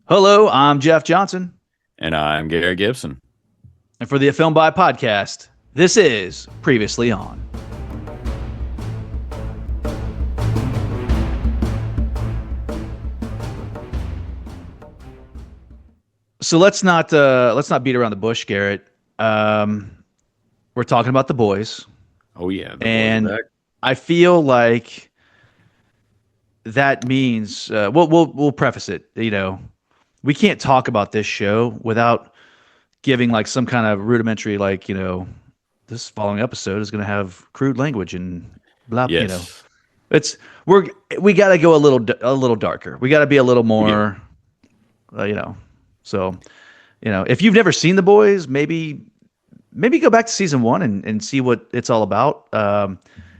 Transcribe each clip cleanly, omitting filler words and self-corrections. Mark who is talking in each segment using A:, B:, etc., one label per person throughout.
A: Hello, I'm Jeff Johnson.
B: And I'm Gary Gibson.
A: And for the Film By podcast, this is Previously On. So let's not beat around the bush, Garrett. We're talking about The Boys.
B: Oh yeah,
A: and I feel like that means we'll preface it. We can't talk about this show without giving like some kind of rudimentary, this following episode is going to have crude language and blah.
B: Yes.
A: We got to go a little darker. We got to be a little more, So, if you've never seen The Boys, maybe go back to season 1 and see what it's all about.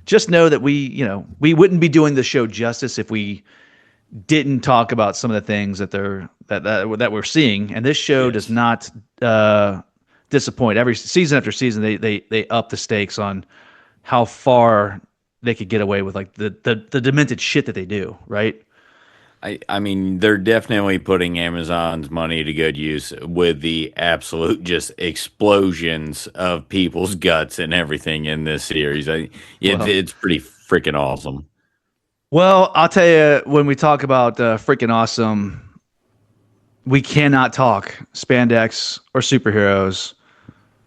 A: Just know that we wouldn't be doing the show justice if we didn't talk about some of the things that we're seeing. And this show does not disappoint. Every season after season, they up the stakes on how far they could get away with like the demented shit that they do. Right.
B: I mean, they're definitely putting Amazon's money to good use with the absolute just explosions of people's guts and everything in this series. It's pretty freaking awesome.
A: Well, I'll tell you, when we talk about freaking awesome, we cannot talk spandex or superheroes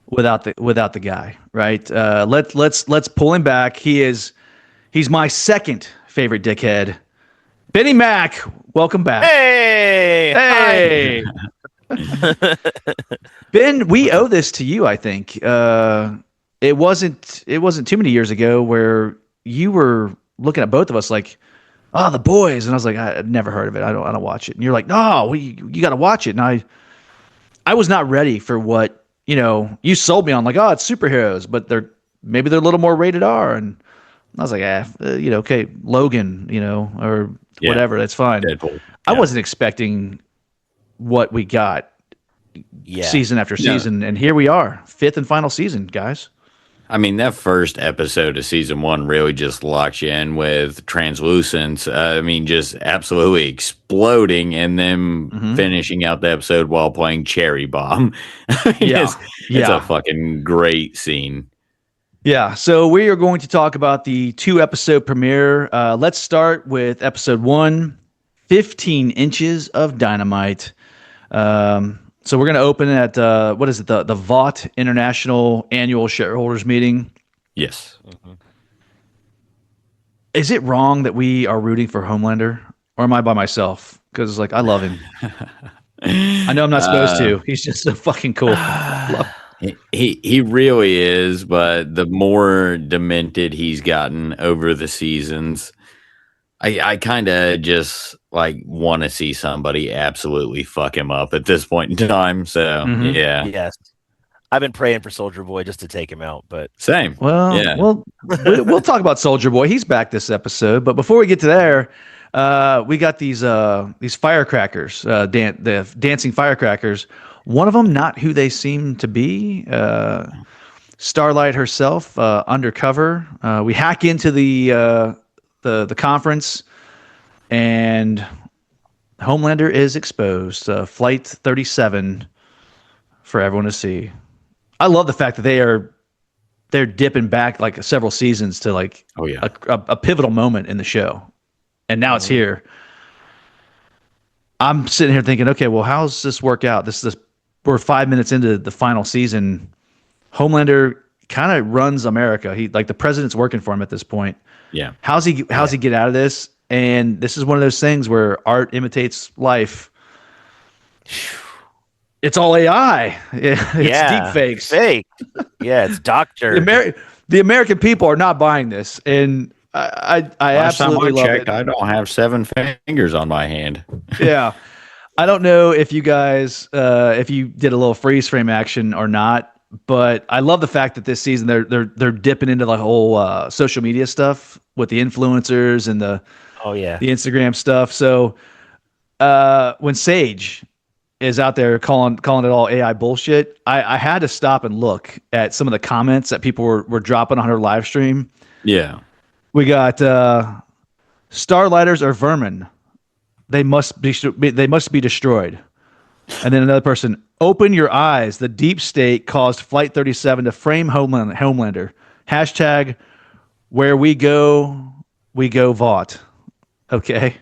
A: without the guy, right? Let's pull him back. He's my second favorite dickhead. Benny Mack, welcome back.
C: Hey!
A: Ben, we owe this to you, I think. It wasn't too many years ago where you were looking at both of us like, "Oh, The Boys," and I was like, "I've never heard of it. I don't watch it." And you're like, "No, you got to watch it." And I was not ready for what you sold me on. Like, "Oh, it's superheroes, but they're a little more rated R." And I was like, okay, Logan, or whatever, that's fine.
B: Deadpool.
A: I wasn't expecting what we got season after season, and here we are, 5th and final season, guys.
B: I mean, that first episode of season 1 really just locks you in with Translucence. Just absolutely exploding, and then finishing out the episode while playing Cherry Bomb. It's a fucking great scene.
A: Yeah, so we are going to talk about the 2-episode premiere. Let's start with episode 1, 15 Inches of Dynamite. So we're going to open at, the Vought International Annual Shareholders Meeting.
B: Yes.
A: Is it wrong that we are rooting for Homelander? Or am I by myself? Because, I love him. I know I'm not supposed to. He's just so fucking cool.
B: He really is, but the more demented he's gotten over the seasons, I kind of just want to see somebody absolutely fuck him up at this point in time. So yeah,
C: yes, I've been praying for Soldier Boy just to take him out, but
B: same.
A: Well, yeah. We'll talk about Soldier Boy. He's back this episode, but before we get to there, we got these firecrackers, the dancing firecrackers. One of them, not who they seem to be. Starlight herself, undercover. We hack into the conference, and Homelander is exposed. Flight 37 for everyone to see. I love the fact that they're dipping back several seasons to a pivotal moment in the show, and now it's here. I'm sitting here thinking, okay, well, how's this work out? We're 5 minutes into the final season. Homelander kind of runs America. He the president's working for him at this point.
B: Yeah.
A: How's he get out of this? And this is one of those things where art imitates life. It's all AI. It's deep fakes.
C: Fake. Yeah, it's doctor.
A: The American people are not buying this, and I absolutely love it.
B: I don't have 7 fingers on my hand.
A: Yeah. I don't know if you guys, if you did a little freeze frame action or not, but I love the fact that this season they're dipping into the whole social media stuff with the influencers and the Instagram stuff. So when Sage is out there calling it all AI bullshit, I had to stop and look at some of the comments that people were dropping on her live stream.
B: Yeah,
A: we got Starlighters are vermin. They must be destroyed. And then another person, open your eyes. The deep state caused Flight 37 to frame Homelander. Hashtag where we go Vought. Okay.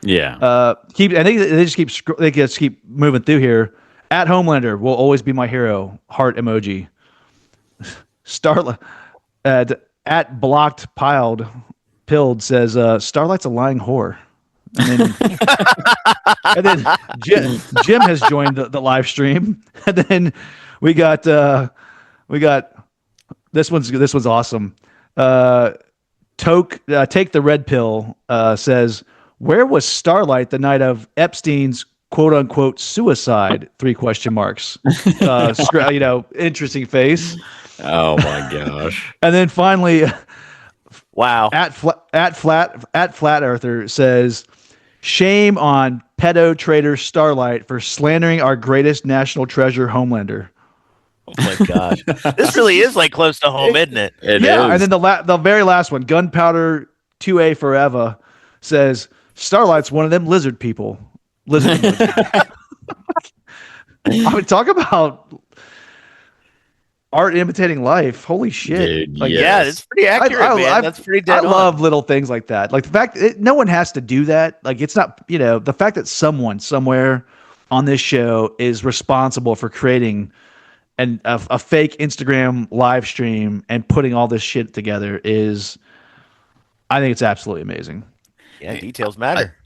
B: Yeah.
A: They just keep moving through here. At Homelander will always be my hero. Heart emoji. Starlight at blocked pilled says Starlight's a lying whore. And then Jim has joined the live stream. And then we got this one's awesome. Take the red pill says, where was Starlight the night of Epstein's quote unquote suicide? 3 question marks. Interesting face.
B: Oh my gosh.
A: And then finally,
C: Wow.
A: at Flat Earther says, shame on pedo trader Starlight for slandering our greatest national treasure, Homelander.
C: Oh my gosh. This really is like close to home, isn't it?
B: It
A: Yeah,
B: is.
A: and then the very last one, Gunpowder 2A Forever says, Starlight's one of them lizard people. I would talk about art imitating life. Holy shit.
B: Dude,
C: Yeah, it's pretty accurate, man. That's pretty dead
A: I
C: on.
A: love little things like that. Like the fact no one has to do that. Like it's not, the fact that someone somewhere on this show is responsible for creating a fake Instagram live stream and putting all this shit together I think it's absolutely amazing.
C: Yeah, details matter.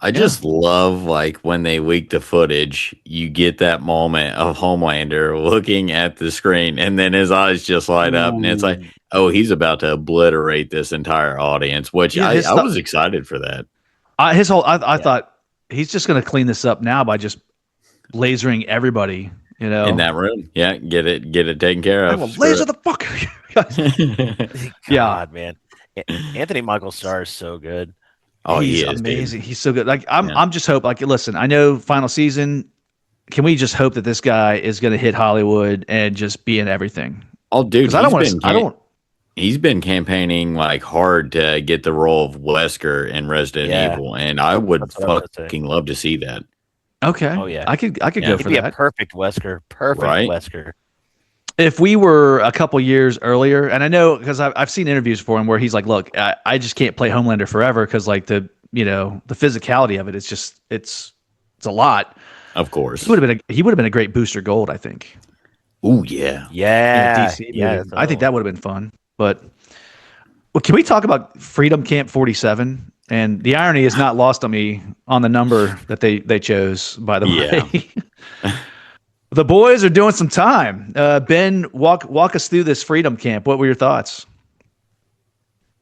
B: I just love like when they leak the footage, you get that moment of Homelander looking at the screen and then his eyes just light up and it's like, oh, he's about to obliterate this entire audience, which
A: Yeah,
B: I was excited for that.
A: I thought he's just going to clean this up now by just lasering everybody,
B: In that room. Yeah, get it taken care
A: I
B: of.
A: will laser the fuck.
C: God, man. Anthony Michael Starr is so good.
B: Oh,
A: He's
B: he is
A: amazing.
B: dude.
A: He's so good. Like I'm just hope. Like, listen, I know final season. Can we just hope that this guy is going to hit Hollywood and just be in everything?
B: Oh, dude,
A: Because I don't want to.
B: He's been campaigning like hard to get the role of Wesker in Resident Evil, and I would
C: That's what I was gonna say.
B: fucking love to see that.
A: Okay.
C: Oh, yeah.
A: I could
B: Yeah.
A: go
C: He'd
A: for
C: be a
A: that.
C: perfect Wesker. Perfect
B: Right?
C: Wesker.
A: If we were a couple years earlier, and I know because I've seen interviews for him where he's like, "Look, I just can't play Homelander forever because like the physicality of it, it's a lot."
B: Of course.
A: He would have been a great Booster Gold, I think.
B: Oh yeah.
C: Yeah.
A: DC
C: Yeah.
A: movie. I think that would have been fun. But can we talk about Freedom Camp 47? And the irony is not lost on me on the number that they chose, by the way. The boys are doing some time. Ben, walk us through this Freedom Camp. What were your thoughts?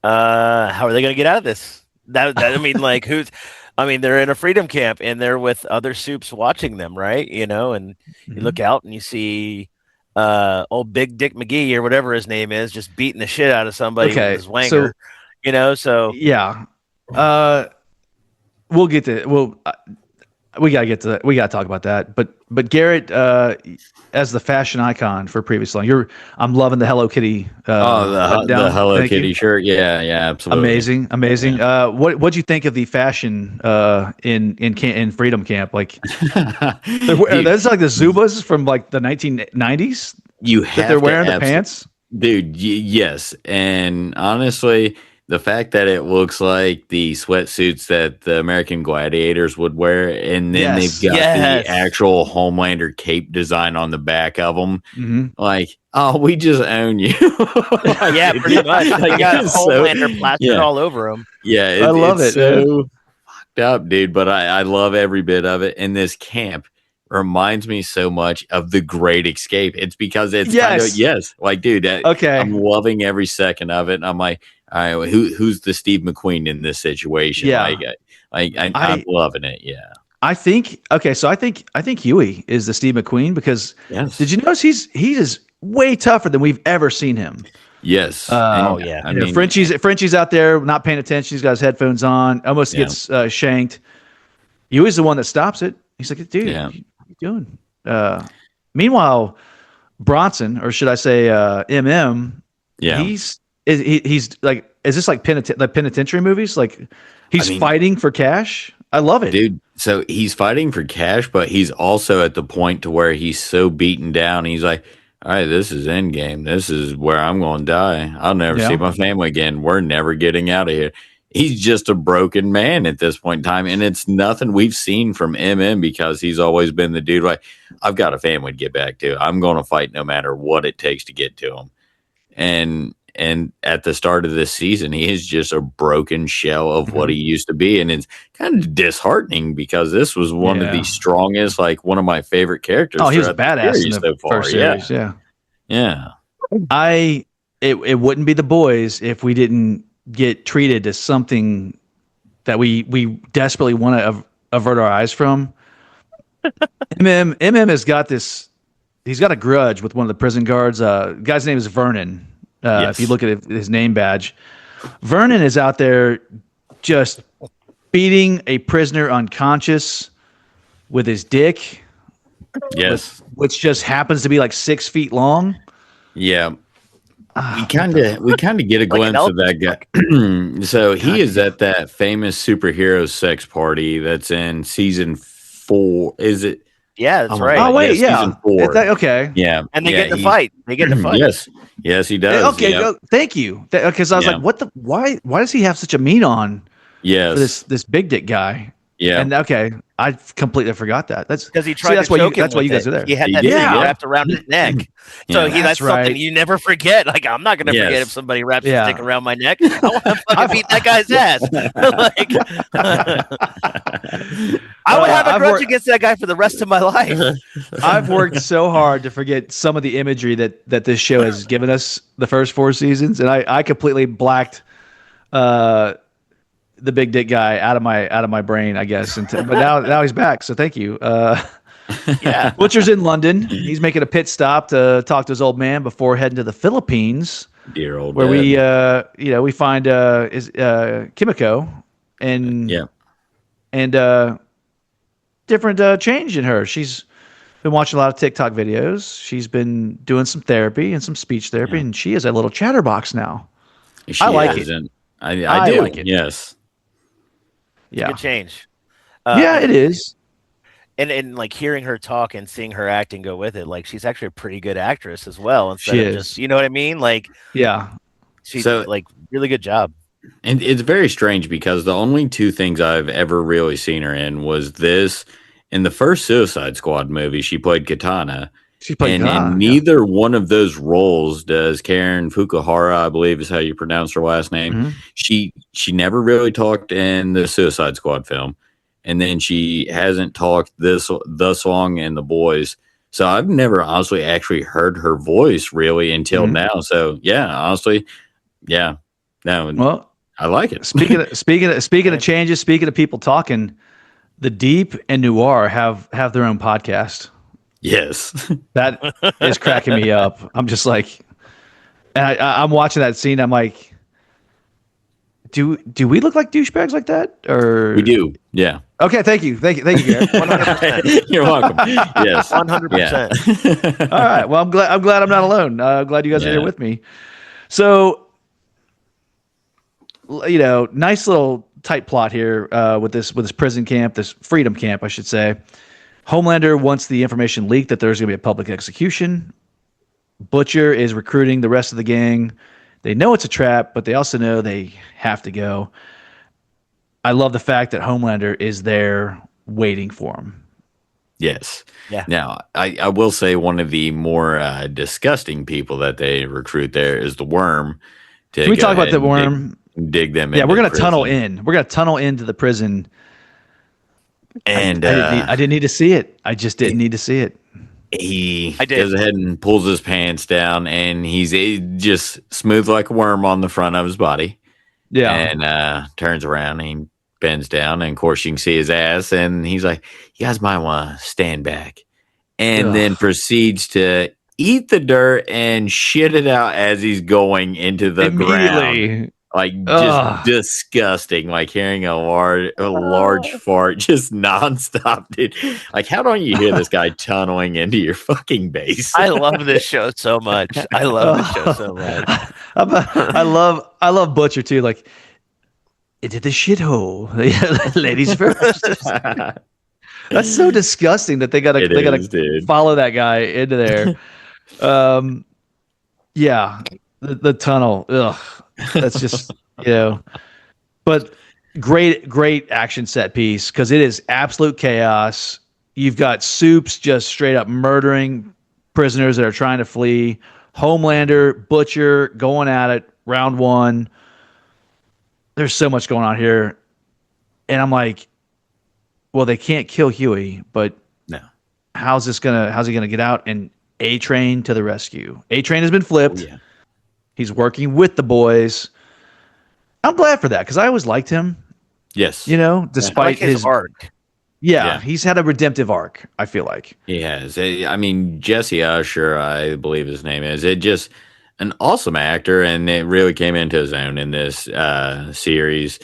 C: How are they going to get out of this? I mean, like they're in a freedom camp and they're with other soups watching them, right? And you look out and you see old Big Dick McGee or whatever his name is just beating the shit out of somebody with his wanger. So
A: yeah, we'll get to we gotta get to that. We gotta talk about that. But Garrett, as the fashion icon for Previous Long, I'm loving the Hello Kitty.
B: The Hello
A: Thank
B: Kitty
A: you.
B: shirt. Yeah, absolutely.
A: Amazing. What'd you think of the fashion in Freedom Camp? Like, that's like the Zubas from like the 1990s
B: You
A: that
B: have
A: they're wearing
B: to
A: the pants.
B: dude. Yes, and honestly, the fact that it looks like the sweatsuits that the American Gladiators would wear, and then
A: Yes.
B: they've got
C: Yes.
B: the actual Homelander cape design on the back of them.
A: Mm-hmm.
B: Like, oh, we just own you.
C: yeah, pretty much.
B: Like,
C: They got
B: it's so-
C: Homelander plastered
B: yeah.
C: all over him.
B: Yeah,
A: I love
B: it's
A: it,
B: so fucked up, dude. But I love every bit of it. And this camp reminds me so much of The Great Escape. It's because it's like, dude,
A: Okay.
B: I'm loving every second of it. And I'm like, all right, who's the Steve McQueen in this situation?
A: Yeah.
B: I'm loving it. Yeah.
A: I think Huey is the Steve McQueen because
B: Yes.
A: did you notice he is way tougher than we've ever seen him.
B: Yes.
C: Oh, yeah.
B: I mean,
A: Frenchie's out there not paying attention. He's got his headphones on, almost gets shanked. Huey's the one that stops it. He's like, dude, what are you doing? Meanwhile, Bronson, or should I say MM,
B: yeah.
A: he's like, is this like penitentiary movies? Like he's
B: I mean-
A: fighting for cash? I love it.
B: Dude, so he's fighting for cash, but he's also at the point to where he's so beaten down. He's like, all right, this is endgame. This is where I'm going to die. I'll never see
A: Yeah.
B: my family again. We're never getting out of here. He's just a broken man at this point in time. And it's nothing we've seen from MM because he's always been the dude like, I've got a family to get back to. I'm going to fight no matter what it takes to get to him. And at the start of this season, he is just a broken shell of what he used to be. And it's kind of disheartening because this was one of the strongest, like one of my favorite characters.
A: Oh, he was a
B: throughout the
A: badass in
B: series
A: the
B: so far.
A: first series. Yeah.
B: Yeah.
A: It wouldn't be the boys if we didn't get treated as something that we desperately want to avert our eyes from. MM has got this. He's got a grudge with one of the prison guards. Guy's name is Vernon. If you look at his name badge, Vernon is out there just beating a prisoner unconscious with his dick.
B: Yes.
A: Which just happens to be like 6 feet long.
B: Yeah. We kind of get a glimpse of that guy. So he is at that famous superhero sex party that's in season 4. Is it?
C: Yeah, that's right.
A: Oh wait, yeah.
B: Season 4.
A: Okay.
B: Yeah.
C: And they get to fight. They get to fight.
B: Yes, he does.
A: Okay, thank you. Because I was like, what the? Why does he have such a mean on?
B: Yes.
A: For this big dick guy.
B: Yeah.
A: And okay, I completely forgot that. That's
C: because he tried to choke him.
A: That's why you guys are there.
C: He had that thing wrapped around his neck. So that's something you never forget. Like, I'm not going to forget if somebody wraps his dick around my neck. I want to fucking beat that guy's ass. I would have a grudge against that guy for the rest of my life.
A: I've worked so hard to forget some of the imagery that this show has given us the first 4 seasons, and I completely blacked the big dick guy out of my brain, I guess. But now he's back, so thank you.
C: Yeah,
A: Butcher's in London. He's making a pit stop to talk to his old man before heading to the Philippines,
B: dear old
A: where
B: dad.
A: we find Kimiko and different change in her. She's been watching a lot of TikTok videos. She's been doing some therapy and some speech therapy, and she is a little chatterbox now. I like it.
B: I do
A: like it.
B: Yes.
A: Yeah.
C: Good change.
A: Yeah, it is.
C: And like hearing her talk and seeing her acting go with it, like she's actually a pretty good actress as well. Instead
A: She
C: of
A: is.
C: just, you know what I mean? Like,
A: Yeah.
C: she's
B: So-
C: like really good job.
B: And it's very strange because the only 2 things I've ever really seen her in was this. In the first Suicide Squad movie, she played Katana.
A: She played
B: And
A: God,
B: in neither one of those roles does Karen Fukuhara, I believe is how you pronounce her last name.
A: Mhm.
B: She never really talked in the Suicide Squad film. And then she hasn't talked thus long in The Boys. So I've never honestly actually heard her voice really until now. So yeah, honestly, yeah. No,
A: Well,
B: I like it.
A: speaking of changes, speaking of people talking, The Deep and Noir have their own podcast.
B: Yes.
A: That is cracking me up. I'm just like, and I'm watching that scene. I'm like, do we look like douchebags like that? Or
B: We do. Yeah.
A: Okay, thank you, Garrett.
C: 100%.
B: You're welcome. Yes.
C: 100%.
A: All right. Well, I'm glad I'm not alone. Glad you guys are here with me. So, nice little tight plot here with this prison camp, this freedom camp, I should say. Homelander wants the information leaked that there's going to be a public execution. Butcher is recruiting the rest of the gang. They know it's a trap, but they also know they have to go. I love the fact that Homelander is there waiting for him.
B: Yes.
C: Yeah.
B: Now, I will say one of the more disgusting people that they recruit there is the Worm.
A: Can we talk about the Worm?
B: Dig them
A: Yeah,
B: into
A: we're going to
B: prison.
A: tunnel in. We're going to tunnel into the prison.
B: And
A: I didn't need to see it. I just didn't need to see it.
B: he
C: I did.
B: goes ahead and pulls his pants down, and he's just smooth like a worm on the front of his body.
A: Yeah.
B: And turns around and he bends down, and of course you can see his ass, and he's like, you guys might want to stand back. And then proceeds to eat the dirt and shit it out as he's going into the ground.
A: Immediately.
B: Like just disgusting, like hearing a large fart just nonstop, dude. Like, how don't you hear this guy tunneling into your fucking base?
C: I love this show so much. I love this show so much.
A: I love Butcher too. Like, into the shithole. Ladies first. That's so disgusting that they
B: It
A: gotta
B: is, dude.
A: follow that guy into there. Yeah, the tunnel. Ugh, that's just But great action set piece because it is absolute chaos. You've got Soups just straight up murdering prisoners that are trying to flee. Homelander, Butcher going at it. Round one. There's so much going on here, and I'm like, well, they can't kill Huey, but
B: No.
A: how's he gonna get out? And A-Train to the rescue. A-Train has been flipped.
B: Yeah.
A: He's working with the boys. I'm glad for that because I always liked him.
B: Yes.
A: Despite
C: I like his arc.
A: Yeah, he's had a redemptive arc, I feel like.
B: He has. I mean, Jesse Usher, I believe his name is. It just an awesome actor, and it really came into his own in this series.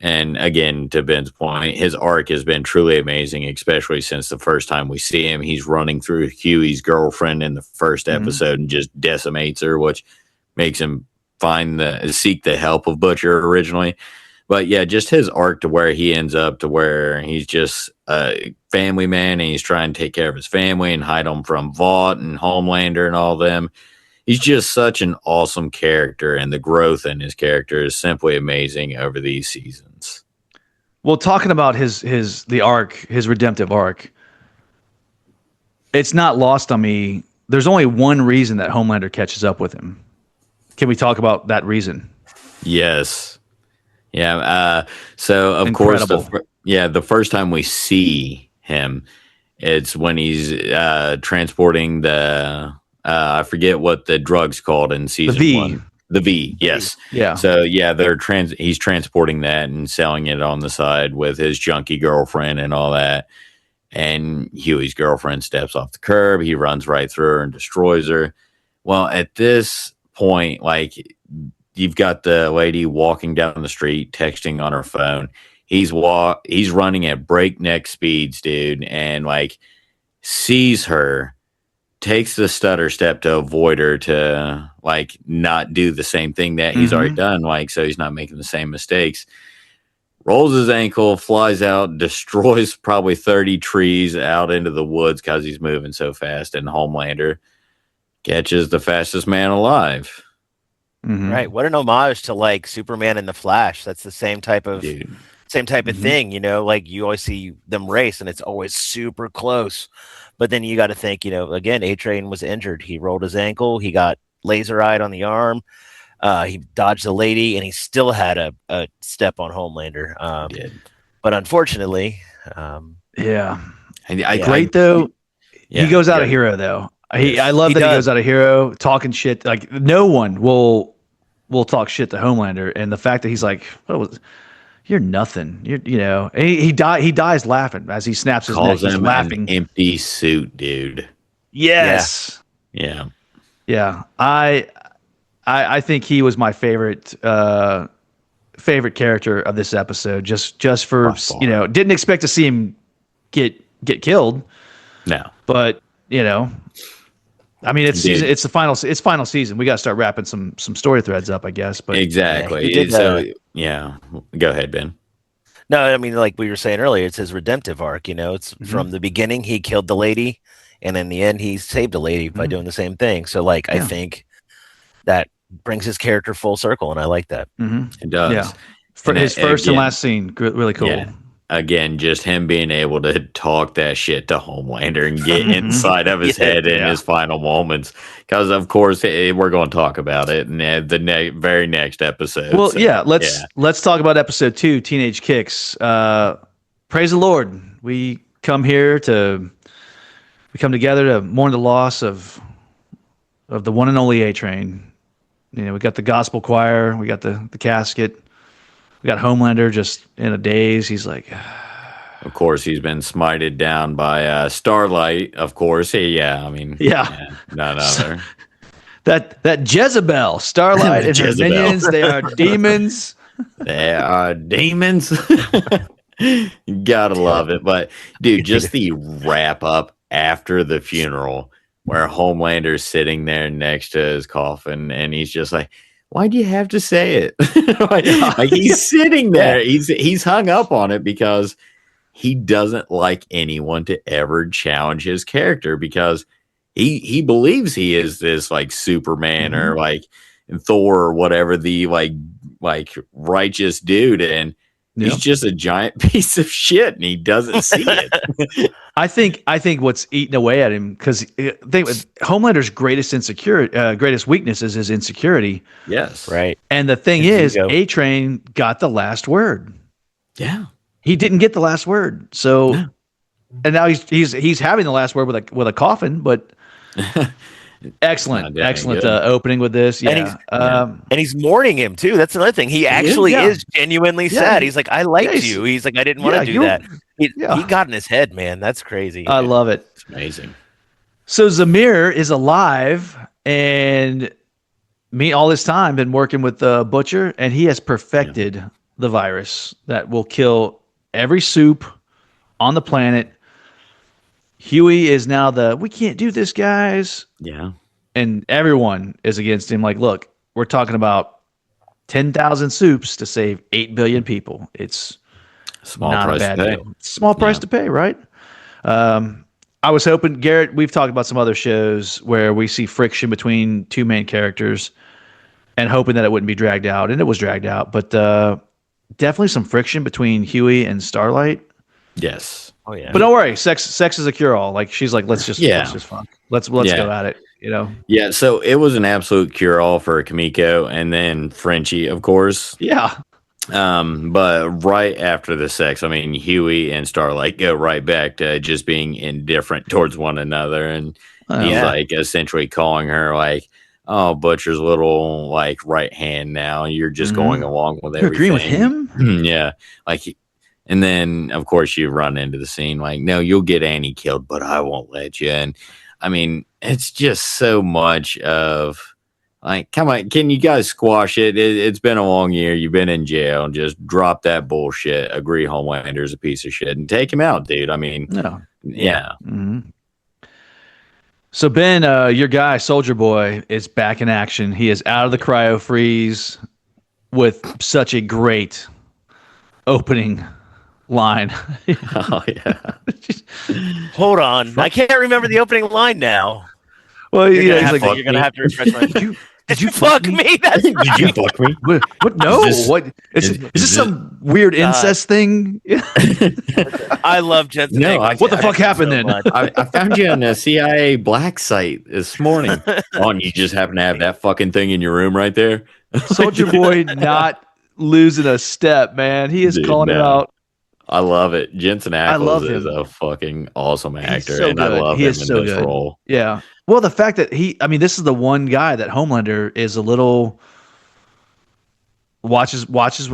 B: And again, to Ben's point, his arc has been truly amazing, especially since the first time we see him. He's running through Huey's girlfriend in the first episode and just decimates her, which makes him seek the help of Butcher originally. But yeah, just his arc to where he ends up to where he's just a family man and he's trying to take care of his family and hide them from Vought and Homelander and all them. He's just such an awesome character, and the growth in his character is simply amazing over these seasons.
A: Well, talking about his redemptive arc, it's not lost on me. There's only one reason that Homelander catches up with him. Can we talk about that reason?
B: Yes. Yeah. So of
A: Incredible.
B: course, the first time we see him, it's when he's transporting the I forget what the drug's called in season
A: V.
B: 1. The V. Yes.
A: Yeah.
B: So yeah, he's transporting that and selling it on the side with his junkie girlfriend and all that. And Huey's girlfriend steps off the curb. He runs right through her and destroys her. Well, at this point, like, you've got the lady walking down the street, texting on her phone. He's running at breakneck speeds, dude, and like sees her, takes the stutter step to avoid her to like not do the same thing that he's already done, like so he's not making the same mistakes. Rolls his ankle, flies out, destroys probably 30 trees out into the woods because he's moving so fast, and Homelander catches the fastest man alive.
A: Mhm.
C: Right. What an homage to like Superman and the Flash. That's the same type of
B: Dude.
C: thing, like you always see them race and it's always super close. But then you got to think, again, A-Train was injured. He rolled his ankle. He got laser-eyed on the arm. He dodged the lady, and he still had a step on Homelander. But unfortunately,
A: Yeah.
B: I
A: Great though.
B: Yeah,
A: He goes out a
B: yeah.
A: hero though.
B: Yes.
A: I love
C: He
A: that he
C: does.
A: goes out a hero, talking shit. Like no one will talk shit to Homelander, and the fact that he's like, you're nothing. And he dies laughing as he snaps his neck.
B: calls
A: He's
B: him
A: laughing.
B: an empty suit, dude.
A: Yes.
B: Yeah.
A: Yeah. I think he was my favorite character of this episode. Just for
B: By far.
A: didn't expect to see him get killed,
B: No.
A: but I mean, it's
B: Dude.
A: it's final season. We got to start wrapping some story threads up, I guess. But
B: Exactly.
C: he did,
B: So go ahead, Ben.
C: no, I mean, like we were saying earlier, it's his redemptive arc. It's from the beginning, he killed the lady, and in the end, he saved a lady by doing the same thing. So, like, I think that brings his character full circle, and I like that.
B: It does.
A: yeah, for
B: And
A: his first and
B: again-
A: last scene, really cool.
B: Yeah. Again, just him being able to talk that shit to Homelander and get inside of his head in his final moments. Because, of course, we're going to talk about it in the very next episode.
A: Well,
B: So,
A: yeah, let's talk about episode 2, Teenage Kicks. Praise the Lord. We come together to mourn the loss of the one and only A-Train. We got the gospel choir, we got the casket, we got Homelander just in a daze. He's like,
B: Of course, he's been smited down by Starlight, of course. I mean,
A: Yeah.
B: none other.
A: that Jezebel, Starlight, and her
B: Jezebel.
A: minions, they are demons.
B: They are demons. Gotta love it. But, dude, just the wrap up after the funeral where Homelander's sitting there next to his coffin and he's just like, why do you have to say it? like he's sitting there. He's hung up on it because he doesn't like anyone to ever challenge his character because he believes he is this like Superman or like Thor or whatever, the like righteous dude, and he's just a giant piece of shit and he doesn't see it.
A: I think what's eating away at him, because Homelander's greatest weakness is his insecurity.
B: Yes.
C: Right.
A: And the thing is, A-Train got the last word.
B: Yeah.
A: He didn't get the last word. So and now he's having the last word with a coffin, but excellent opening with this. Yeah.
C: And he's mourning him too. That's another thing. He actually is genuinely sad. He's like, I liked you. He's like, I didn't want to do that. He got in his head, man. That's crazy.
A: I love it.
B: It's amazing.
A: So Zamir is alive, and me all this time been working with the Butcher, and he has perfected the virus that will kill every soup on the planet. Huey is now we can't do this, guys.
B: Yeah.
A: And everyone is against him. Like, look, we're talking about 10,000 soups to save 8 billion people. It's not a bad deal. Small price to pay, right? I was hoping, Garrett, we've talked about some other shows where we see friction between two main characters and hoping that it wouldn't be dragged out. And it was dragged out. But definitely some friction between Huey and Starlight.
B: Yes.
C: Oh yeah.
A: But don't worry, sex is a cure all. Like, she's like, let's just fuck. Let's go at it. You know?
B: Yeah. So it was an absolute cure all for Kimiko and then Frenchie, of course.
A: Yeah.
B: But right after the sex, I mean, Huey and Starlight go right back to just being indifferent towards one another, and he's like essentially calling her like, "Oh, Butcher's little like right hand now. You're just going along with everything."
A: You're agreeing with him?
B: Yeah. And then of course you run into the scene like, "No, you'll get Annie killed, but I won't let you." And I mean, it's just so much of. Like, come on, can you guys squash it? It's been a long year. You've been in jail. And just drop that bullshit. Agree Homelander's a piece of shit and take him out, dude. I mean, yeah.
A: Mm-hmm. So Ben, your guy, Soldier Boy, is back in action. He is out of the cryo freeze with such a great opening line.
B: Oh, yeah.
C: Hold on. I can't remember the opening line now.
A: Well,
C: you're going to have to refresh my... Did you fuck me? That's right.
B: Did you fuck me?
A: What? No. Is this some weird incest thing?
C: I love Jensen.
B: No,
A: what the fuck happened then?
B: I found you on a CIA black site this morning. And you just happen to have that fucking thing in your room right there.
A: Soldier Boy not losing a step, man. He is calling it out.
B: I love it. Jensen Ackles is a fucking awesome actor, and I love him in this role.
A: Yeah. Well, the fact that this is the one guy that Homelander is a little watches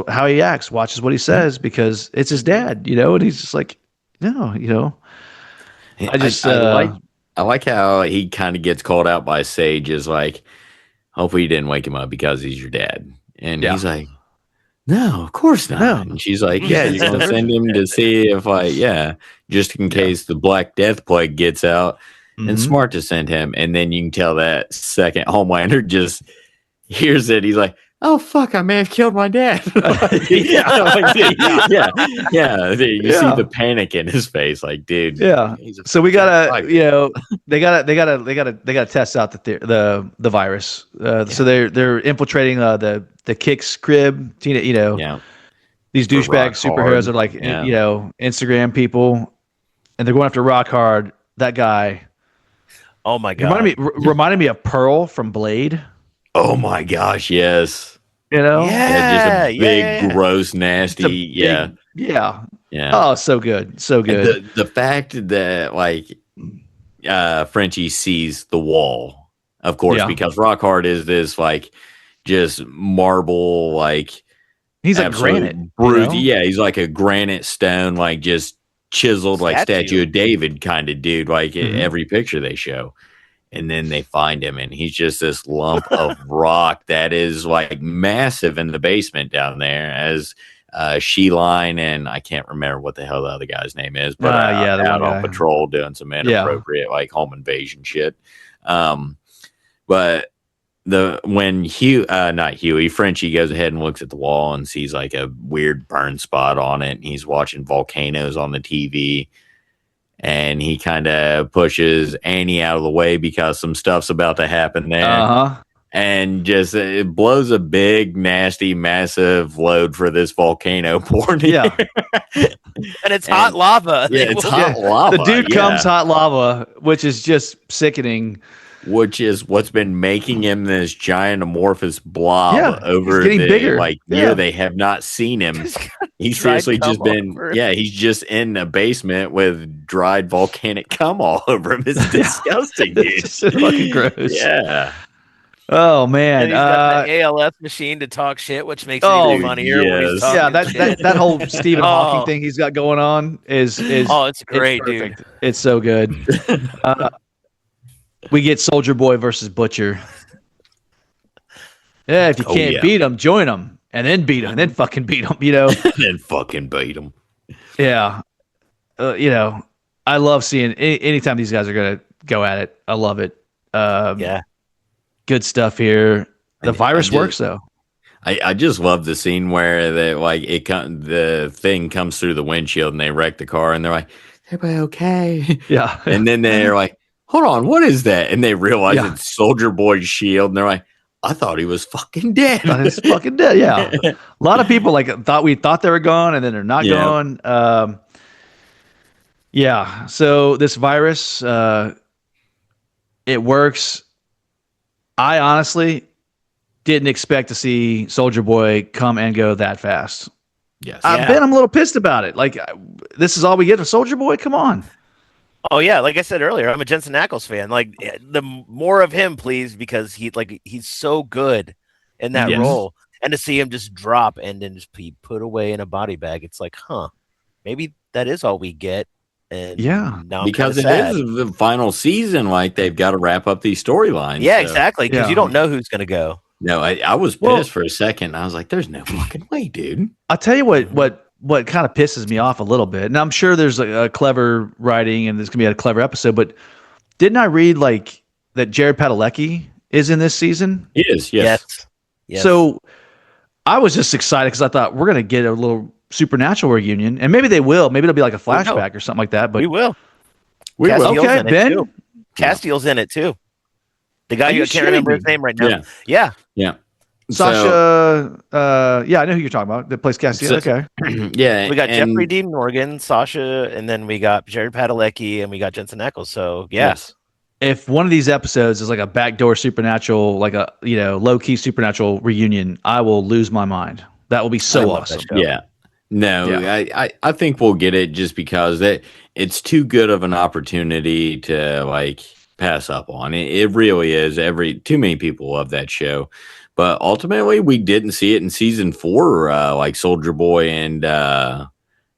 A: how he acts, watches what he says, because it's his dad, and he's just like, no,
B: I like how he kind of gets called out by Sage as like, hopefully you didn't wake him up because he's your dad, and he's like, no, of course not. No. And she's like, yeah, you're gonna send him to see if just in case the Black Death plague gets out. And smart to send him. And then you can tell that second Homelander just hears it. He's like, oh, fuck, I may have killed my dad. Yeah. You see the panic in his face. Like, dude.
A: Yeah. So we gotta, they gotta test out the virus. So they're infiltrating the Kick's crib. These douchebag superheroes are like, Instagram people, and they're going after Rock Hard. That guy.
C: Oh my god!
A: Reminded me of Pearl from Blade.
B: Oh my gosh, yes.
C: Yeah,
B: just a big, gross, nasty. Yeah.
A: Oh, so good, so good.
B: The fact that Frenchie sees the wall, of course, because Rock Hard is this just marble
A: he's like granite.
B: Yeah, he's like a granite stone, just chiseled statue of David kind of dude, every picture they show. And then they find him, and he's just this lump of rock that is massive in the basement down there, as She-Line, and I can't remember what the hell the other guy's name is, but out on patrol doing some inappropriate home invasion shit. But when not Huey, Frenchie goes ahead and looks at the wall and sees like a weird burn spot on it, and he's watching volcanoes on the TV, and he kind of pushes Annie out of the way because some stuff's about to happen there.
A: Uh-huh.
B: And just it blows a big, nasty, massive load for this volcano pouring in.
A: Yeah.
C: And it's hot lava.
B: Yeah, it's hot lava.
A: The dude comes hot lava, which is just sickening.
B: Which is what's been making him this giant amorphous blob over
A: he's getting bigger.
B: Year they have not seen him. He's seriously just been he's just in a basement with dried volcanic cum all over him. It's disgusting, dude.
A: It's just fucking gross.
B: Yeah.
A: Oh man,
C: and he's got the ALS machine to talk shit, which makes it even funnier.
B: Yes.
C: When he's talking
A: that whole Stephen Hawking thing he's got going on is
C: it's great,
A: it's
C: dude.
A: It's so good. We get Soldier Boy versus Butcher. Yeah, if you can't beat him, join him, and then beat him, and then fucking beat him. You know,
B: then fucking beat him.
A: Yeah, you know, I love seeing anytime these guys are gonna go at it. I love it. Good stuff here. The virus works though.
B: I just love the scene where the thing comes through the windshield and they wreck the car and they're like, "Everybody okay?"
A: Yeah,
B: and then they're like, "Hold on, what is that?" And they realize it's Soldier Boy's shield and they're like, "I thought he was fucking dead."
A: He's fucking dead. Yeah, a lot of people thought they were gone and then they're not gone. Yeah, so this virus, it works. I honestly didn't expect to see Soldier Boy come and go that fast.
B: Yes.
A: I'm a little pissed about it. Like, this is all we get of Soldier Boy? Come on.
C: Oh yeah, like I said earlier, I'm a Jensen Ackles fan. Like, the more of him, please, because he's so good in that role, and to see him just drop and then just be put away in a body bag, it's like, maybe that is all we get. And now
B: because it is the final season, like they've got to wrap up these storylines.
C: Yeah, exactly. Because you don't know who's going to go.
B: No, I was pissed for a second. I was like, "There's no fucking way, dude."
A: I'll tell you what kind of pisses me off a little bit. And I'm sure there's a clever writing and there's gonna be a clever episode. But didn't I read that Jared Padalecki is in this season?
B: He is. Yes.
A: So I was just excited because I thought we're gonna get a little supernatural reunion, and maybe they will. Maybe it'll be like a flashback or something like that. But
C: we will.
A: Okay, Ben.
C: Castiel's in it too. The guy I can't remember his name right now. Yeah.
A: Sasha. I know who you're talking about. That plays Castiel. Okay.
B: Yeah.
C: We got Jeffrey Dean Morgan, Sasha, and then we got Jared Padalecki, and we got Jensen Ackles. So yes.
A: If one of these episodes is like a backdoor supernatural, like a low key supernatural reunion, I will lose my mind. That will be so awesome.
B: Yeah. No, I think we'll get it just because it's too good of an opportunity to pass up on. It really is. Too many people love that show, but ultimately we didn't see it in season 4, like Soldier Boy and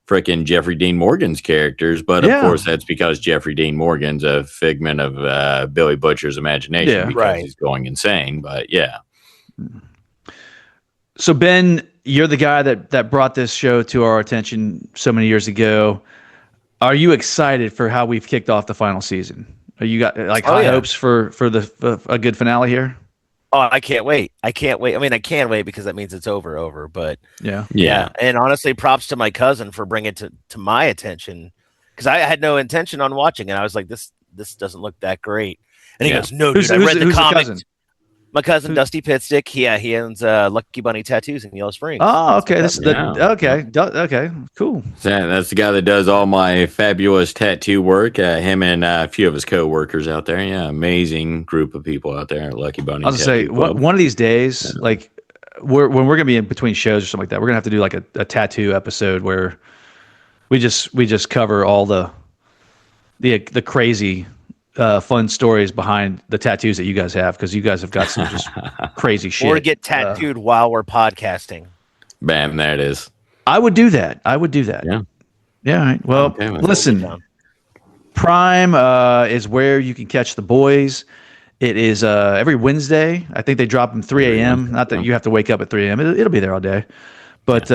B: frickin' Jeffrey Dean Morgan's characters. But of course, that's because Jeffrey Dean Morgan's a figment of Billy Butcher's imagination because he's going insane. But yeah.
A: So Ben, you're the guy that brought this show to our attention so many years ago. Are you excited for how we've kicked off the final season? Are you got high hopes for a good finale here?
C: Oh, I can't wait. I can't wait. I mean, I can wait because that means it's over. But
A: yeah.
C: And honestly, props to my cousin for bringing it to my attention, because I had no intention on watching it. I was like, this doesn't look that great. And he goes, "No, dude, I read the comics." My cousin Dusty Pitstick, he owns Lucky Bunny Tattoos in Yellow Springs.
A: Oh, okay. Okay, cool.
B: That's the guy that does all my fabulous tattoo work. Him and a few of his co-workers out there. Yeah, amazing group of people out there at Lucky Bunny.
A: I was gonna say one of these days, when we're gonna be in between shows or something like that, we're gonna have to do like a tattoo episode where we just cover all the crazy. Fun stories behind the tattoos that you guys have, because you guys have got some just crazy shit.
C: Or get tattooed while we're podcasting.
B: Bam, there it is.
A: I would do that. Yeah. All right. Well, listen, Prime is where you can catch the boys. It is every Wednesday. I think they drop them 3 a.m. Not that you have to wake up at 3 a.m. It'll be there all day. But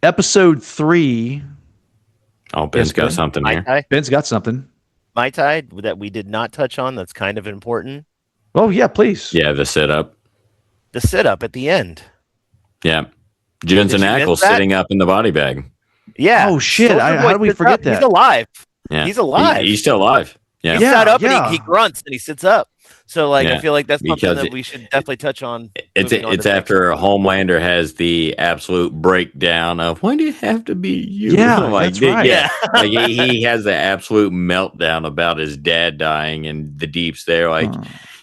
A: episode 3.
B: Oh, Ben's got something here.
A: Ben's got something.
C: Mai Tai that we did not touch on that's kind of important.
A: Oh yeah, please.
B: Yeah, the sit up.
C: The sit up at the end.
B: Yeah. Jensen
C: Did you miss
B: Ackles
C: that?
B: sitting up in the body bag.
C: Yeah.
A: Oh, shit.
C: Soulja
A: How
C: Boy
A: did we
C: sits
A: forget
C: up.
A: that?
C: He's alive.
B: Yeah.
C: He's alive.
B: He's still alive. Yeah.
C: He sat up and
A: yeah.
C: he grunts and he sits up. So like
B: Yeah,
C: I feel like that's something
B: because
C: that we should definitely touch on.
B: It's
C: moving on
B: it's
C: to the next
B: after
C: episode.
B: Homelander has the absolute breakdown of why do you have to be you?
A: Yeah,
B: like,
A: that's right.
B: Yeah, like he has the absolute meltdown about his dad dying, and the Deep's there like,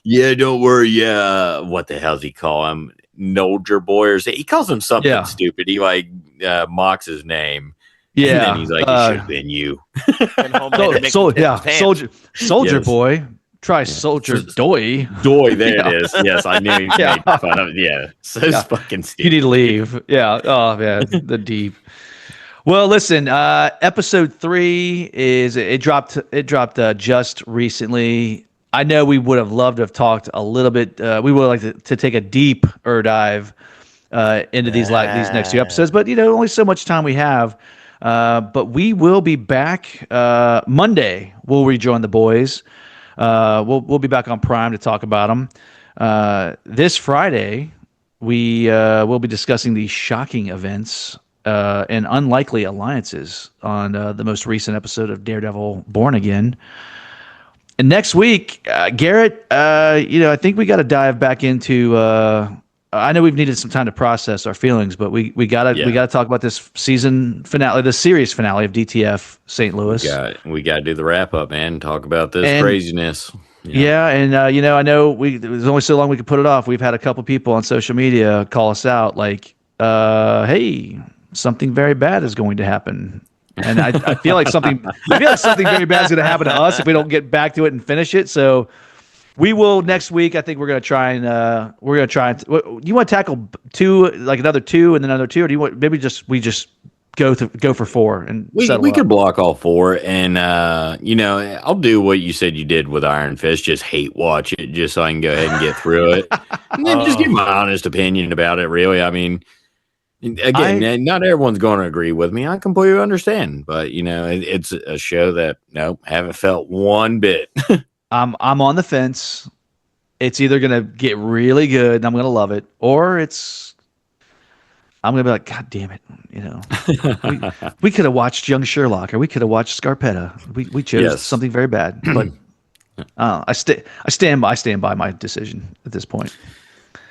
B: yeah, don't worry, yeah, what the hell's he call him? Soldier Boy, or he calls him something
A: Yeah.
B: stupid. He like mocks his name.
A: Yeah.
B: And then he's like, it should have been you.
C: And Homelander makes him take his hands.
A: Soldier
B: Yes.
A: Boy. Try Soldier Doy.
B: Doy, there
A: Yeah.
B: it is. Yes, I knew he
A: Yeah.
B: made fun of it. Yeah. So it's fucking
A: You
B: stupid.
A: need to leave. Yeah. Oh man, the Deep. Well, listen. Episode 3 is it dropped. It dropped just recently. I know we would have loved to have talked a little bit. We would like to take a deeper dive into these next 2 episodes, but only so much time we have. But we will be back Monday. We'll rejoin the boys. We'll be back on Prime to talk about them. This Friday, we will be discussing the shocking events and unlikely alliances on the most recent episode of Daredevil Born Again. And next week, Garrett, I think we got to dive back into. I know we've needed some time to process our feelings, but we gotta talk about this season finale, the series finale of DTF St. Louis.
B: We got to do the wrap up, man. Talk about this
A: And-
B: craziness.
A: Yeah, and I know there's only so long we could put it off. We've had a couple people on social media call us out, like, "Hey, something very bad is going to happen," and I feel like something very bad is going to happen to us if we don't get back to it and finish it. So we will next week. I think we're going to try and you want to tackle 2, like another 2, and then another 2, or do you want maybe we just go for 4 and
B: We
A: settle
B: could
A: up?
B: block all 4, and I'll do what you said you did with Iron Fist. Just hate watch it, just so I can go ahead and get through it, and then just give my honest opinion about it. Really, I mean, again, not everyone's going to agree with me. I completely understand, but it's a show that haven't felt one bit.
A: I'm on the fence. It's either gonna get really good and I'm gonna love it, or I'm gonna be like, God damn it, we could have watched Young Sherlock, or we could have watched Scarpetta. We chose
B: Yes.
A: something very bad, but I stand by my decision at this point.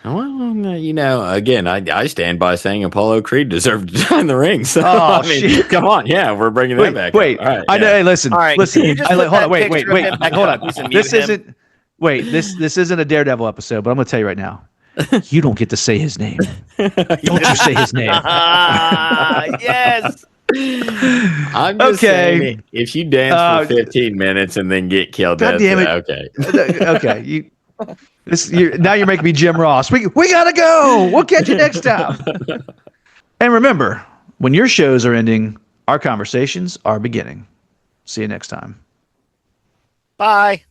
B: Well, again, I stand by saying Apollo Creed deserved to die in the ring. So,
A: Oh,
B: I mean,
A: shit.
B: come on, yeah, we're bringing that back.
A: Wait,
B: up. All right,
A: I know.
B: yeah.
A: Hey, listen,
C: All right,
A: listen.
C: can you just
A: Hold
C: put
A: on,
C: that
A: wait,
C: picture of him back
A: hold
C: up?
A: on.
C: Please and
A: This
C: mute him.
A: isn't. Wait, this isn't a Daredevil episode, but I'm gonna tell you right now. You don't get to say his name. Don't you say his name?
C: Yes.
B: I'm just
A: Okay.
B: saying, if you dance for 15 minutes and then get killed,
A: God
B: that's
A: damn it.
B: okay.
A: Okay, now you're making me Jim Ross. We gotta go. We'll catch you next time. And remember, when your shows are ending, our conversations are beginning. See you next time.
C: Bye.